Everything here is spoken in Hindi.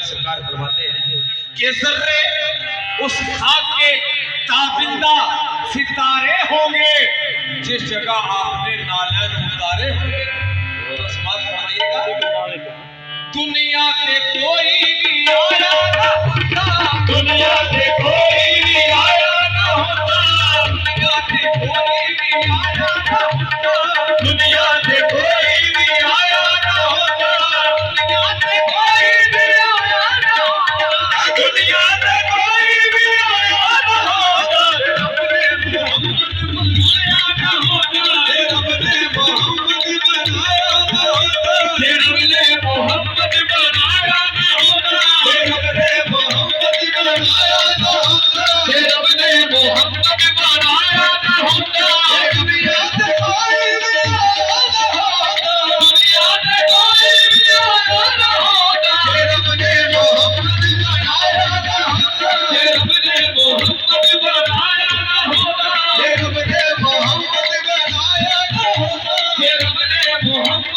सरकार फरमाते हैं कि जर्रे उस खाक के ताबिंदा सितारे होंगे जिस जगह आपने नालैन उतारे होंगे। तो समाज फरमाइएगा, दुनिया से कोई भी आया ना होता, दुनिया से कोई भी आया ना होता, दुनिया से कोई भी आया ना होता, दुनिया से कोई भी आया ना होता, दुनिया से कोई भी आया ना होता, दुनिया से कोई भी आया ना होता, अपने मोहम्मद बनाया ना होता, अपने मोहम्मद बनाया ना होता, अपने मोहम्मद बनाया ना होता, अपने मोहम्मद बनाया ना होता, अपने मोहम्मद बनाया ना होता, दुनिया से कोई भी आया ना होता, दुनिया से कोई भी आया ना होता, अपने मोहम्मद बनाया ना होता, अपने मोहम्मद बनाया ना होता, अपने मोहम्मद बनाया ना होता, अपने मोहम्मद